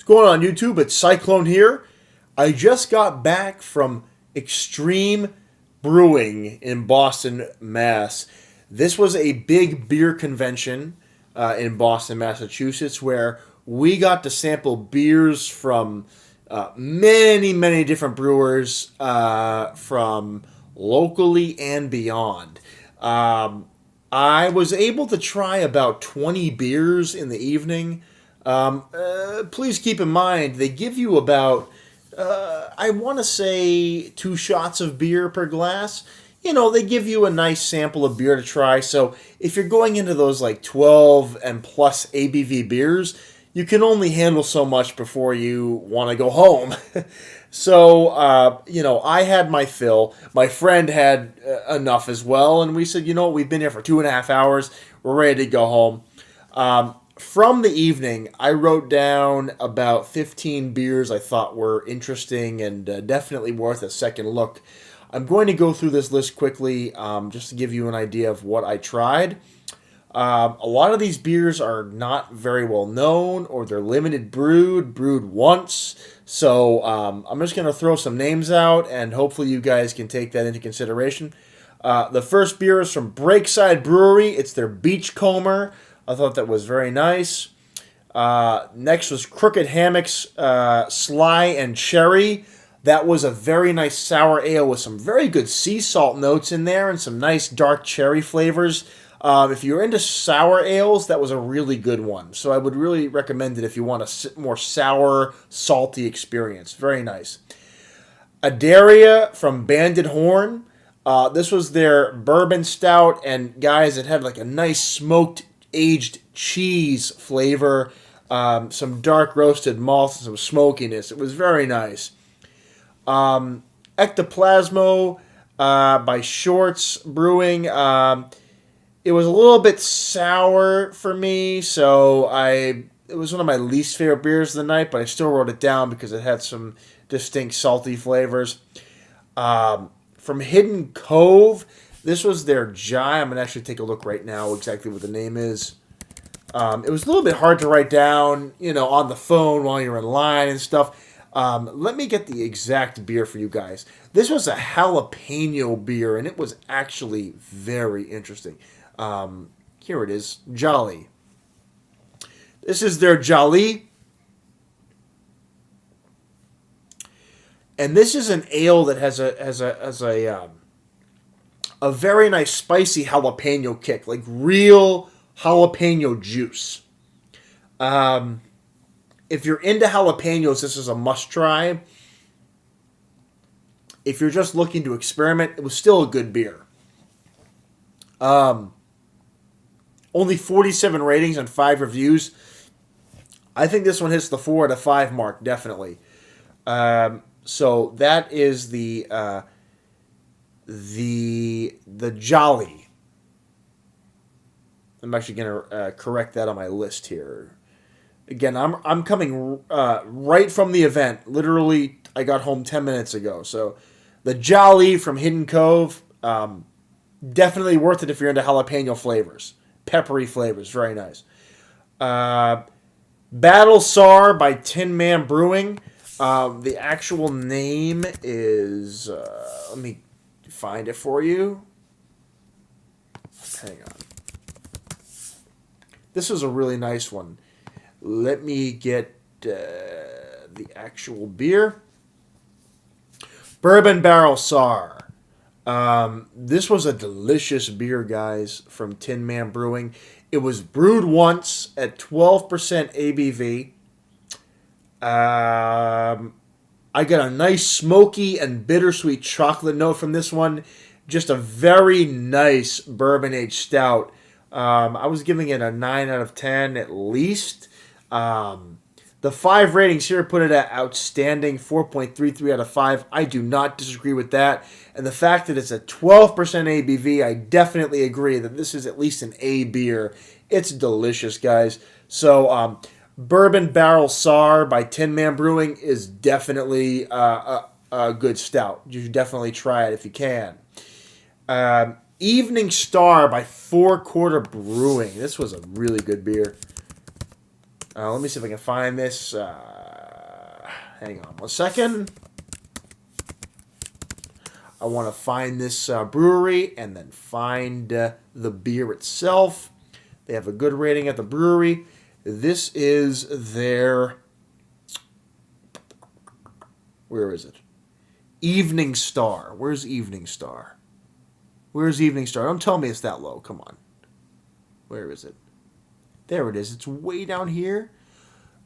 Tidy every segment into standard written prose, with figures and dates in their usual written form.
What's going on YouTube? It's Cyclone here. I just got back from Extreme Brewing in Boston, Mass. This was a big beer convention in Boston, Massachusetts, where we got to sample beers from many different brewers from locally and beyond. I was able to try about 20 beers in the evening. Please keep in mind, they give you about, I want to say, 2 shots of beer per glass. You know, they give you a nice sample of beer to try. So if you're going into those like 12 and plus ABV beers, you can only handle so much before you want to go home. So, I had my fill. My friend had enough as well. And we said, we've been here for 2.5 hours. We're ready to go home. From the evening, I wrote down about 15 beers I thought were interesting and definitely worth a second look. I'm going to go through this list quickly just to give you an idea of what I tried. A lot of these beers are not very well known, or they're limited brewed once. So I'm just going to throw some names out, and hopefully you guys can take that into consideration. The first beer is from Breakside Brewery. It's their Beachcomber. I thought that was very nice. Next was Crooked Hammocks Sly and Cherry. That was a very nice sour ale with some very good sea salt notes in there and some nice dark cherry flavors. If you're into sour ales, that was a really good one. So I would really recommend it if you want a more sour, salty experience. Very nice. Adaria from Banded Horn. This was their bourbon stout, and guys, it had like a nice smoked aged cheese flavor, some dark roasted malts, and some smokiness. It was very nice. Ectoplasmo by Shorts Brewing. It was a little bit sour for me, so it was one of my least favorite beers of the night, but I still wrote it down because it had some distinct salty flavors. From Hidden Cove, this was their Jai. I'm going to actually take a look right now exactly what the name is. It was a little bit hard to write down, on the phone while you're in line and stuff. Let me get the exact beer for you guys. This was a jalapeno beer, and it was actually very interesting. Here it is, Jolly. This is their Jolly. And this is an ale that has a very nice spicy jalapeno kick, like real jalapeno juice. If you're into jalapenos, this is a must try. If you're just looking to experiment, it was still a good beer. Only 47 ratings and 5 reviews. I think this one hits the 4 out of 5 mark, definitely. So that is the Jolly. I'm actually going to correct that on my list here. Again, I'm coming right from the event. Literally, I got home 10 minutes ago. So the Jolly from Hidden Cove, definitely worth it if you're into jalapeno flavors. Peppery flavors, very nice. Battle Sar by Tin Man Brewing. The actual name is, let me find it for you. Hang on. This was a really nice one. Let me get the actual beer. Bourbon Barrel Sar. This was a delicious beer, guys, from Tin Man Brewing. It was brewed once at 12% ABV. I got a nice smoky and bittersweet chocolate note from this one. Just a very nice bourbon-aged stout. I was giving it a 9 out of 10 at least. The 5 ratings here put it at outstanding, 4.33 out of 5. I do not disagree with that. And the fact that it's a 12% ABV, I definitely agree that this is at least an A beer. It's delicious, guys. So, Bourbon Barrel Sar by Tin Man Brewing is definitely a good stout. You should definitely try it if you can. Evening Star by 4 Quarter Brewing. This was a really good beer. Let me see if I can find this. hang on 1 second. I want to find this brewery and then find the beer itself. They have a good rating at the brewery. This is their... Where is it? Evening Star. Where's Evening Star? Where's Evening Star? Don't tell me it's that low. Come on. Where is it? There it is. It's way down here.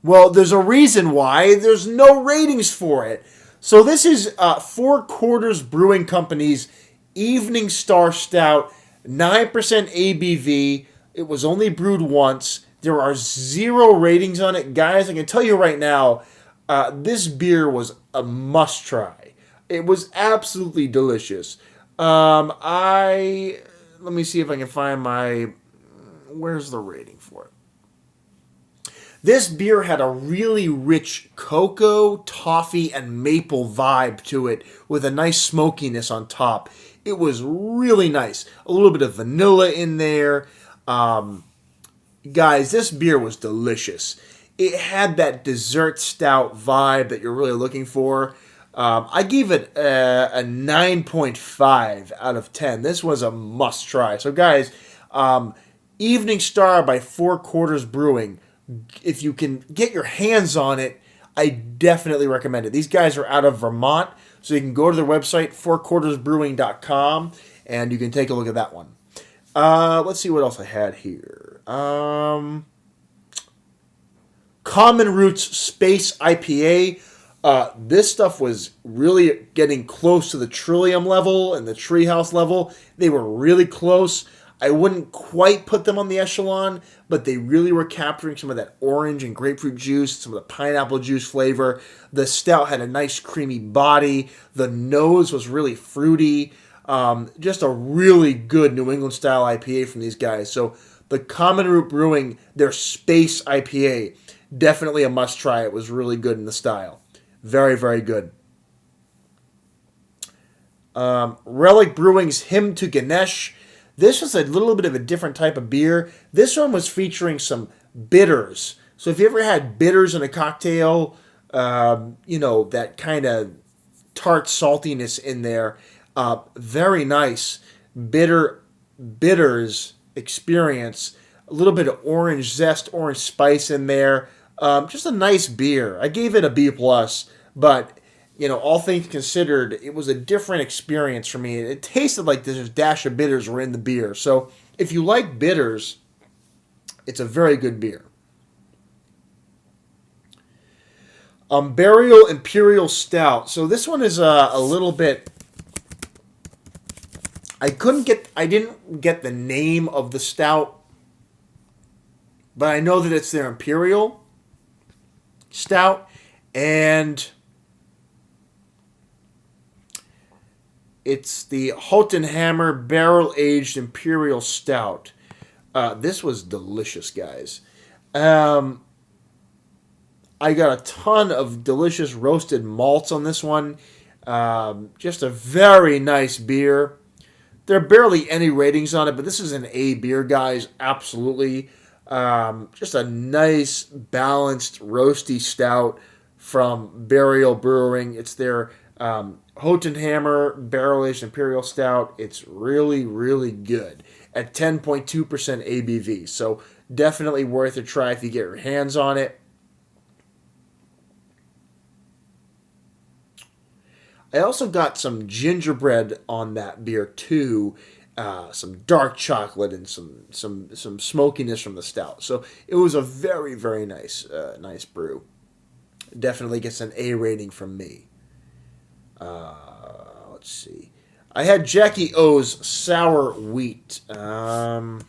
Well, there's a reason why. There's no ratings for it. So this is Four Quarters Brewing Company's Evening Star Stout, 9% ABV. It was only brewed once. There are 0 ratings on it. Guys, I can tell you right now, this beer was a must-try. It was absolutely delicious. Let me see if I can find my... Where's the rating for it? This beer had a really rich cocoa, toffee, and maple vibe to it with a nice smokiness on top. It was really nice. A little bit of vanilla in there. Guys, this beer was delicious. It had that dessert stout vibe that you're really looking for. I gave it a 9.5 out of 10. This was a must try. So guys, Evening Star by Four Quarters Brewing. If you can get your hands on it, I definitely recommend it. These guys are out of Vermont, so you can go to their website, fourquartersbrewing.com, and you can take a look at that one. Let's see what else I had here. Common Roots Space IPA. This stuff was really getting close to the Trillium level and the Treehouse level. They were really close. I wouldn't quite put them on the echelon, but they really were capturing some of that orange and grapefruit juice, some of the pineapple juice flavor. The stout had a nice creamy body. The nose was really fruity. Just a really good New England style IPA from these guys. So the Common Root Brewing, their Space IPA, definitely a must try. It was really good in the style. Very, very good. Relic Brewing's Hymn to Ganesh. This was a little bit of a different type of beer. This one was featuring some bitters. So if you ever had bitters in a cocktail, that kind of tart saltiness in there, very nice bitters experience. A little bit of orange zest, orange spice in there. Just a nice beer. I gave it a B+, but all things considered, it was a different experience for me. It tasted like this dash of bitters were in the beer. So if you like bitters, it's a very good beer. Burial Imperial Stout. So this one is a little bit... I didn't get the name of the stout, but I know that it's their Imperial Stout, and it's the Hottenhammer Barrel-Aged Imperial Stout. This was delicious, guys. I got a ton of delicious roasted malts on this one. Just a very nice beer. There are barely any ratings on it, but this is an A beer, guys. Absolutely. Just a nice, balanced, roasty stout from Burial Brewing. It's their Hottenhammer Barrel-Aged Imperial Stout. It's really, really good at 10.2% ABV. So definitely worth a try if you get your hands on it. I also got some gingerbread on that beer too, some dark chocolate and some smokiness from the stout. So it was a very, very nice brew. Definitely gets an A rating from me. Let's see. I had Jackie O's Sour Wheat, and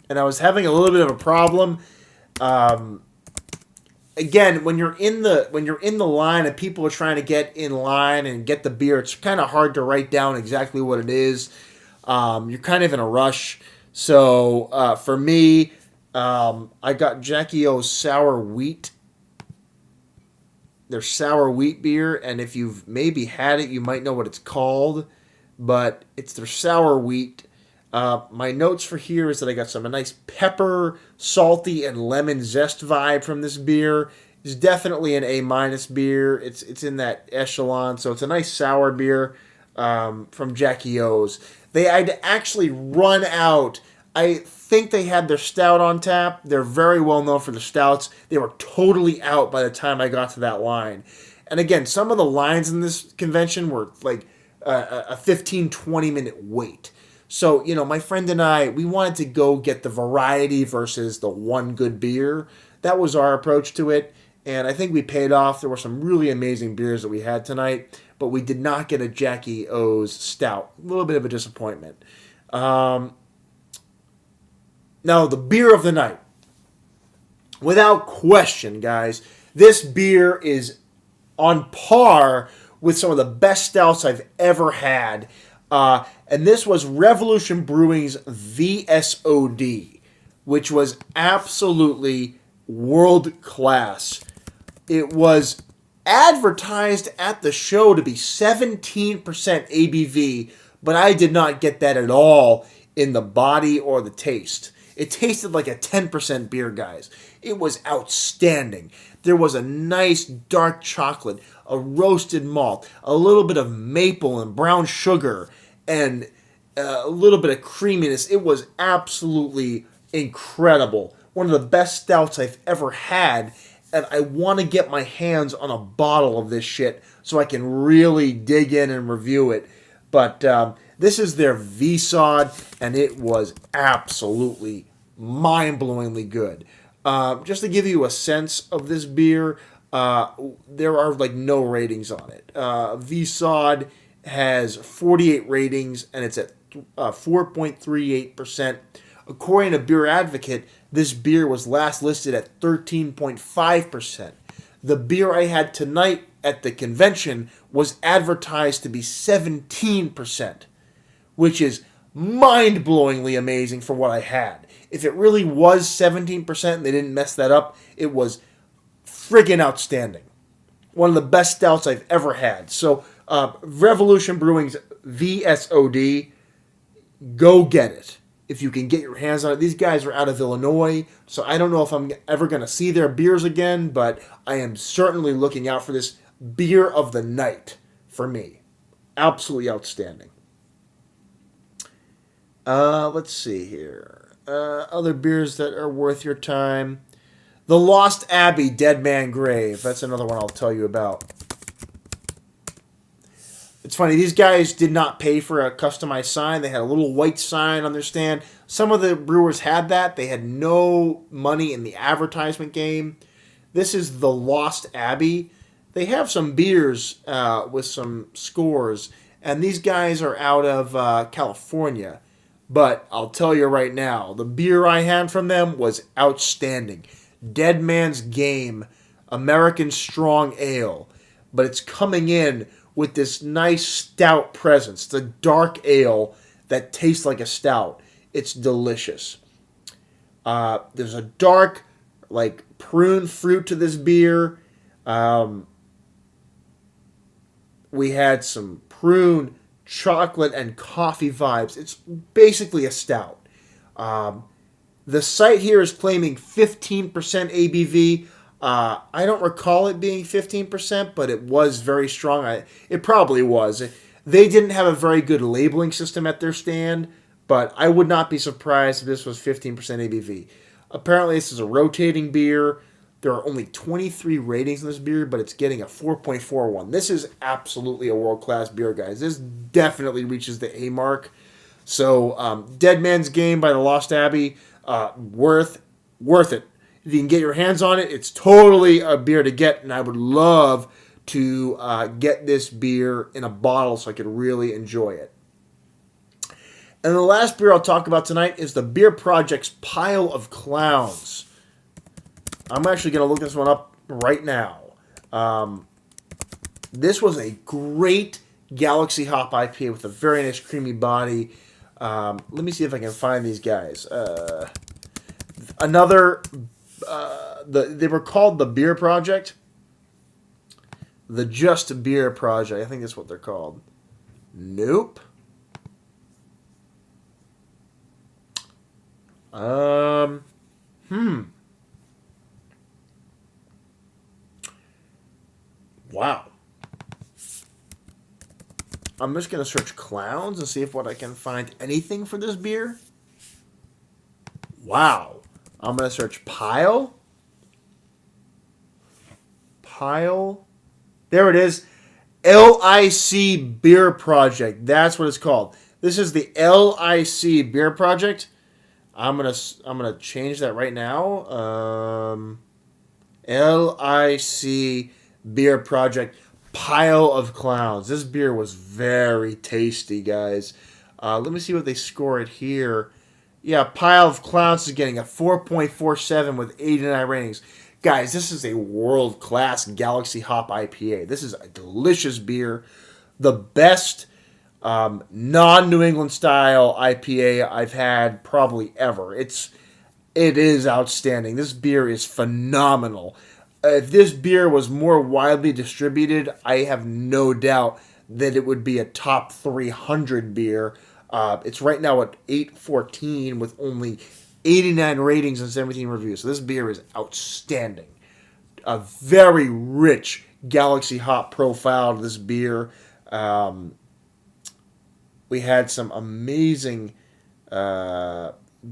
I was having a little bit of a problem. Again, when you're in the line and people are trying to get in line and get the beer, it's kind of hard to write down exactly what it is. You're kind of in a rush. So for me, I got Jackie O's Sour Wheat. Their sour wheat beer, and if you've maybe had it, you might know what it's called, but it's their sour wheat. My notes for here is that I got a nice pepper, salty, and lemon zest vibe from this beer. It's definitely an A- beer. It's in that echelon, so it's a nice sour beer from Jackie O's. They had actually run out. I think they had their stout on tap. They're very well known for the stouts. They were totally out by the time I got to that line. And again, some of the lines in this convention were like a 15, 20-minute wait. So, my friend and I, we wanted to go get the variety versus the one good beer. That was our approach to it. And I think we paid off. There were some really amazing beers that we had tonight, but we did not get a Jackie O's stout. A little bit of a disappointment. Now, the beer of the night. Without question, guys, this beer is on par with some of the best stouts I've ever had. And this was Revolution Brewing's VSOD, which was absolutely world class. It was advertised at the show to be 17% ABV, but I did not get that at all in the body or the taste. It tasted like a 10% beer, guys. It was outstanding. There was a nice dark chocolate, a roasted malt, a little bit of maple and brown sugar, and a little bit of creaminess. It was absolutely incredible. One of the best stouts I've ever had, and I want to get my hands on a bottle of this shit so I can really dig in and review it. But this is their VSOD, and it was absolutely mind-blowingly good. Just to give you a sense of this beer, there are like no ratings on it. VSOD has 48 ratings, and it's at 4.38%. According to Beer Advocate, this beer was last listed at 13.5%. The beer I had tonight at the convention was advertised to be 17%, which is mind-blowingly amazing for what I had. If it really was 17% and they didn't mess that up, it was friggin' outstanding. One of the best stouts I've ever had. So, Revolution Brewing's VSOD, go get it. If you can get your hands on it. These guys are out of Illinois, so I don't know if I'm ever going to see their beers again, but I am certainly looking out for this beer of the night for me. Absolutely outstanding. Let's see here. Other beers that are worth your time. The Lost Abbey Dead Man Grave. That's another one I'll tell you about. It's funny, these guys did not pay for a customized sign. They had a little white sign on their stand. Some of the brewers had that. They had no money in the advertisement game. This is the Lost Abbey. They have some beers with some scores, and these guys are out of California. But I'll tell you right now, the beer I had from them was outstanding. Dead Man's Game American Strong Ale. But it's coming in with this nice stout presence. It's a dark ale that tastes like a stout. It's delicious. There's a dark, like, prune fruit to this beer. We had some prune, chocolate, and coffee vibes. It's basically a stout. The site here is claiming 15% ABV. I don't recall it being 15%, but it was very strong. It probably was. They didn't have a very good labeling system at their stand, but I would not be surprised if this was 15% ABV. Apparently, this is a rotating beer. There are only 23 ratings in this beer, but it's getting a 4.41. This is absolutely a world-class beer, guys. This definitely reaches the A mark. So, Dead Man's Game by the Lost Abbey, worth it. If you can get your hands on it, it's totally a beer to get, and I would love to get this beer in a bottle so I could really enjoy it. And the last beer I'll talk about tonight is the Beer Project's Pile of Clowns. I'm actually going to look this one up right now. This was a great Galaxy Hop IPA with a very nice creamy body. Let me see if I can find these guys. They were called the Beer Project. The Just Beer Project. I think that's what they're called. Nope. Wow. I'm just going to search clowns and see if what I can find anything for this beer. Wow. I'm going to search pile. Pile. There it is. LIC Beer Project. That's what it's called. This is the LIC Beer Project. I'm gonna change that right now. LIC Beer Project. Pile of clowns. This beer was very tasty, guys. Let me see what they score it here. Yeah, Pile of Clowns is getting a 4.47 with 89 ratings. Guys, this is a world-class Galaxy Hop IPA. This is a delicious beer. The best non-New England style IPA I've had probably ever. It is outstanding. This beer is phenomenal. If this beer was more widely distributed, I have no doubt that it would be a top 300 beer. It's right now at 814 with only 89 ratings and 17 reviews. So this beer is outstanding. A very rich Galaxy Hop profile to this beer. We had some amazing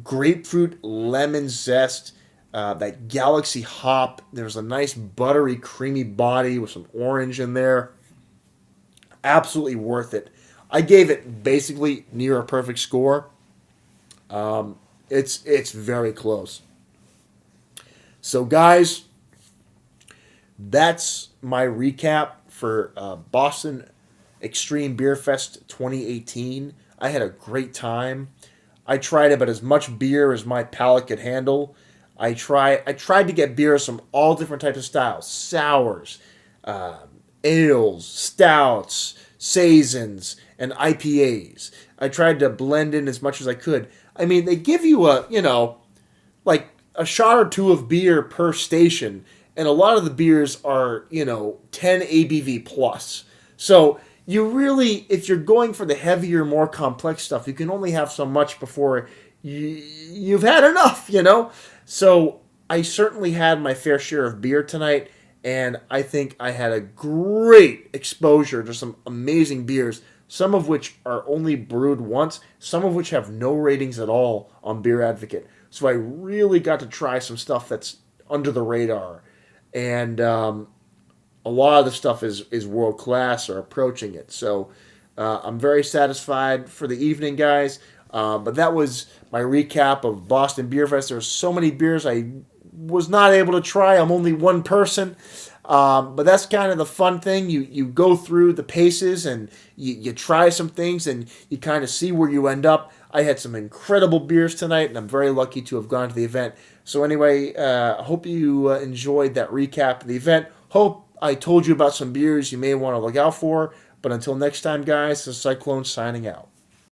grapefruit lemon zest. That Galaxy Hop. There's a nice buttery, creamy body with some orange in there. Absolutely worth it. I gave it basically near a perfect score. It's very close. So, guys, that's my recap for Boston Extreme Beer Fest 2018. I had a great time. I tried about as much beer as my palate could handle. I tried to get beers from all different types of styles: sours, ales, stouts, saisons, and IPAs. I tried to blend in as much as I could. I mean, they give you like a shot or two of beer per station, and a lot of the beers are, 10 ABV plus. So you really, if you're going for the heavier, more complex stuff, you can only have so much before you've had enough, So I certainly had my fair share of beer tonight, and I think I had a great exposure to some amazing beers, some of which are only brewed once, some of which have no ratings at all on Beer Advocate. So I really got to try some stuff that's under the radar. And a lot of the stuff is world class or approaching it. So I'm very satisfied for the evening, guys. But that was my recap of Boston Beer Fest. There's so many beers I was not able to try. I'm only one person. But that's kind of the fun thing. You go through the paces and you try some things and you kind of see where you end up. I had some incredible beers tonight, and I'm very lucky to have gone to the event. So anyway, I hope you enjoyed that recap of the event. Hope I told you about some beers you may want to look out for. But until next time, guys, this is Cyclone signing out.